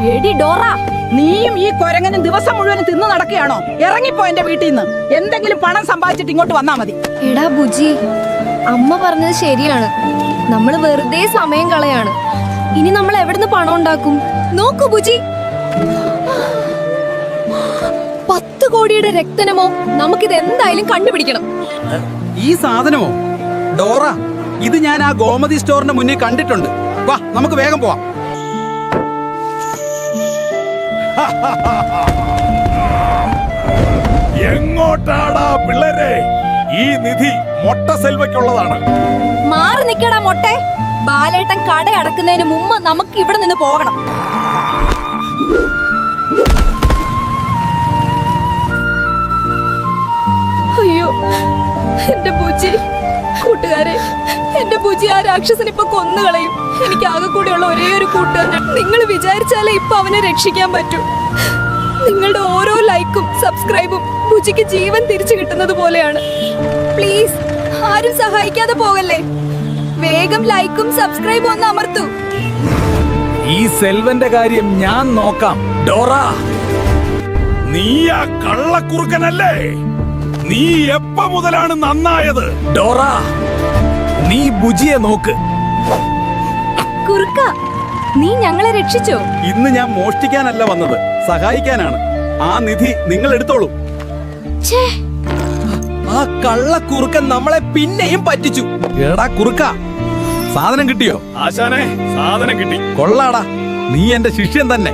എടി ഡോറ, നീയും ഈ കൊരങ്ങനും ദിവസം മുഴുവൻ തിന്നു നടക്കുകയാണോ? ഇറങ്ങിപ്പോ എന്റെ വീട്ടിൽ നിന്ന്. എന്തെങ്കിലും പണം സമ്പാദിച്ചിട്ട് ഇങ്ങോട്ട് വന്നാ മതി. എടാ ബുജി, അമ്മ പറഞ്ഞത് ശരിയാണ്. നമ്മള് വെറുതെ സമയം കളയാണ്. ഇനി നമ്മൾ എവിടുന്ന് പണം ഉണ്ടാക്കും? നോക്കൂ ബുജി, 10 കോടിയുടെ രക്തനമോ. നമുക്കിത് എന്തായാലും കണ്ടുപിടിക്കണം. ഈ സാധനമോ? ഡോറ, ഇത് ഞാൻ ആ ഗോമതി സ്റ്റോറിന്റെ മുന്നിൽ കണ്ടിട്ടുണ്ട്. വാ, നമുക്ക് വേഗം പോവാം. എങ്ങോട്ടാടാ പിള്ളേരെ? ഈ നിധി മൊട്ട സെൽവയ്ക്കുള്ളതാണ്. മാറി നിക്കടാ മൊട്ടെ. ബാലേട്ടൻ കട അടക്കുന്നതിന് മുമ്പ് നമുക്ക് ഇവിടെ നിന്ന് പോകണം. അയ്യോ എന്റെ പൂച്ചി. കൂട്ടുകാരെ, എന്റെ പൂച്ചി ആ രാക്ഷസന് ഇപ്പൊ കൊന്നുകളയും. എനിക്ക് ആകെ കൂടെയുള്ള ഒരേ ഒരു കൂട്ടുകാരൻ. നിങ്ങൾ വിചാരിച്ചാലേ ഇപ്പൊ അവനെ രക്ഷിക്കാൻ പറ്റൂ. നിങ്ങളുടെ ഓരോ ലൈക്കും സബ്സ്ക്രൈബും പൂച്ചിക്ക് ജീവൻ തിരിച്ചു കിട്ടുന്നത് പോലെയാണ്. പ്ലീസ് ആരും സഹായിക്കാതെ പോകല്ലേ. വേഗം ലൈക്കും സബ്സ്ക്രൈബും ഒന്ന് അമർത്തൂ. ഈ സെൽവന്റെ കാര്യം ഞാൻ നോക്കാം. ഡോറ, നീ ആ കള്ളക്കുറുക്കനല്ലേ? നീ എപ്പ മുതലാണ് നന്നായത്? ഡോറ, നീ ബുജിയെ നോക്ക്. കുറുക്ക, നീ ഞങ്ങളെ രക്ഷിച്ചോ? ഇന്ന് ഞാൻ മോഷ്ടിക്കാനല്ല വന്നത്, സഹായിക്കാനാണ്. ആ നിധി നിങ്ങൾ എടുത്തോളൂ. ഛേ, ആ കള്ളക്കുറുക്കൻ നമ്മളെ പിന്നെയും പറ്റിച്ചു. എടാ കുറുക്ക, സാധനം കിട്ടിയോ? ആശാനെ, സാധനം കിട്ടി. കൊള്ളാടാ, നീ എന്റെ ശിഷ്യൻ തന്നെ.